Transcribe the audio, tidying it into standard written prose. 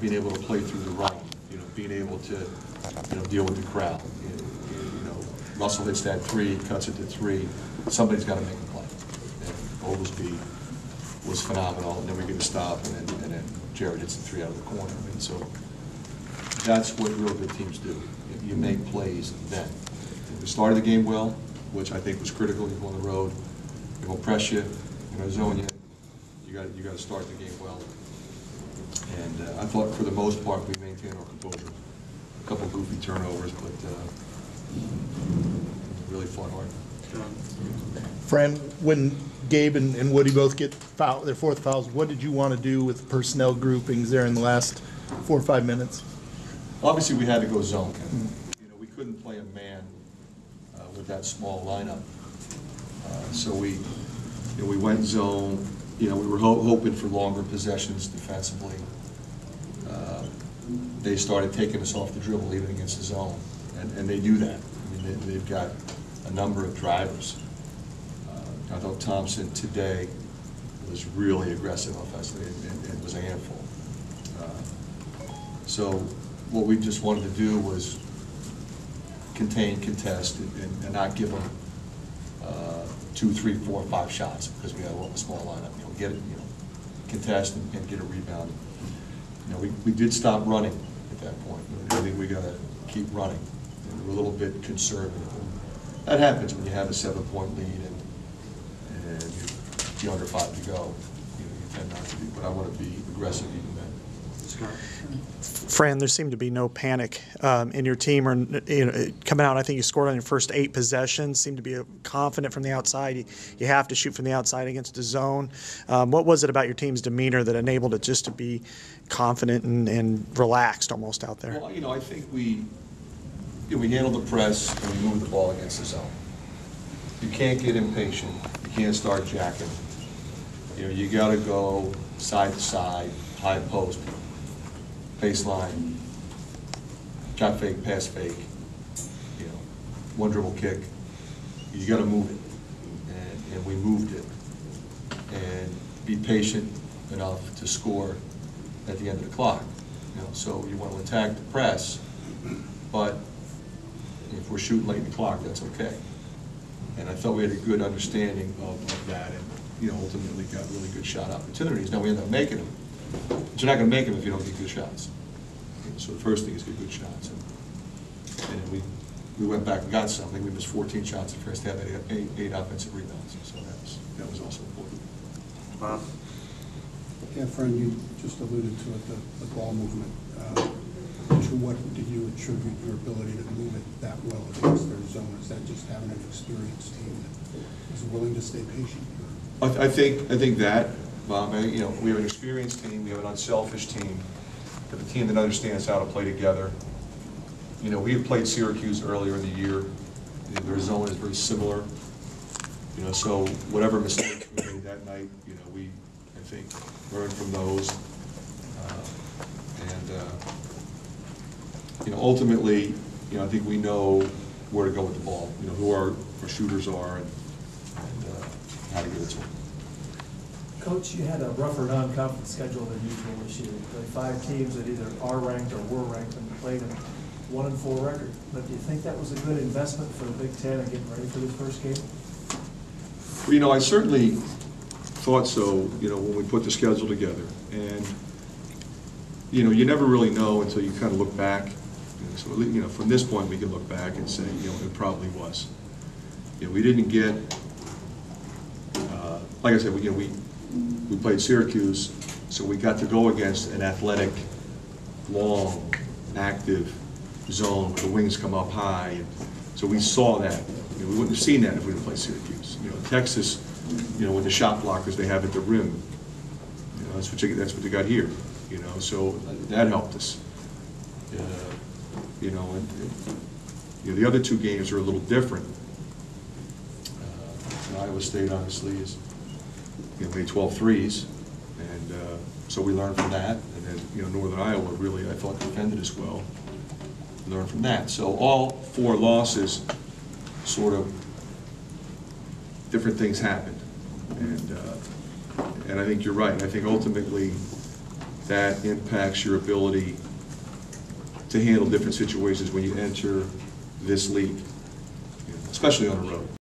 being able to play through the run, being able to, deal with the crowd. Russell hits that three, cuts it to three. Somebody's got to make a play. And Oglesby was phenomenal, and then we get a stop, and then Jared hits the three out of the corner. And so that's what real good teams do. You make plays then. We started the game well, which I think was critical. You go on the road, they're going to press you, they're going to zone you. You got to start the game well. And I thought for the most part we maintained our composure. A couple of goofy turnovers, but really fought hard. Fran, when Gabe and Woody both get their fourth fouls, what did you want to do with personnel groupings there in the last 4 or 5 minutes? Obviously, we had to go zone. We couldn't play a man with that small lineup. So we went zone. We were hoping for longer possessions defensively. They started taking us off the dribble even against the zone, and they do that. They've got a number of drivers. I thought Thompson today was really aggressive offensively and was a handful. So what we just wanted to do was contain, contest, and not give them 2, 3, 4, 5 shots because we had a small lineup. Get it, contest and get a rebound. We did stop running at that point. I think we got to keep running. And we're a little bit conservative. That happens when you have a 7-point lead and you're under 5 to go. You tend not to be, but I want to be aggressive even then. Scott. Fran, there seemed to be no panic in your team, or coming out. I think you scored on your first 8 possessions. Seemed to be confident from the outside. You have to shoot from the outside against the zone. What was it about your team's demeanor that enabled it just to be confident and relaxed almost out there? Well, I think we handled the press and we moved the ball against the zone. You can't get impatient. You can't start jacking. You got to go side to side, high post, baseline, shot fake, pass fake, one dribble kick. You got to move it, and we moved it, and be patient enough to score at the end of the clock. So you want to attack the press, but if we're shooting late in the clock, that's okay. And I thought we had a good understanding of that, and ultimately got really good shot opportunities. Now we ended up making them. But you're not going to make them if you don't get good shots. So the first thing is get good shots. And we went back and got some. I think we missed 14 shots the first half, 8 offensive rebounds. So that was also important. Bob? Yeah, Fran, you just alluded to it, the ball movement. To what do you attribute your ability to move it that well against their zone? Is that just having an experienced team that is willing to stay patient? I think that. We have an experienced team, we have an unselfish team, we have a team that understands how to play together. We had played Syracuse earlier in the year. Their zone is very similar. So whatever mistakes we made that night, we, I think, learned from those. Ultimately, I think we know where to go with the ball, who our shooters are and how to get it to them. Coach, you had a rougher non-conference schedule than usual this year. The 5 teams that either are ranked or were ranked and played a 1-4 record. But do you think that was a good investment for the Big Ten and getting ready for this first game? Well, I certainly thought so, when we put the schedule together. And, you never really know until you kind of look back. So, from this point we can look back and say, it probably was. We didn't get, like I said, we played Syracuse, so we got to go against an athletic, long, active zone where the wings come up high. And so we saw that. We wouldn't have seen that if we didn't play Syracuse. Texas, with the shot blockers they have at the rim, that's what they got here. So that helped us. The other 2 games are a little different. Iowa State obviously is. Made 12 threes, and so we learned from that. And then, Northern Iowa really, I thought, defended us well. Learned from that. So all 4 losses, sort of, different things happened. And I think you're right. I think ultimately, that impacts your ability to handle different situations when you enter this league, especially on the road.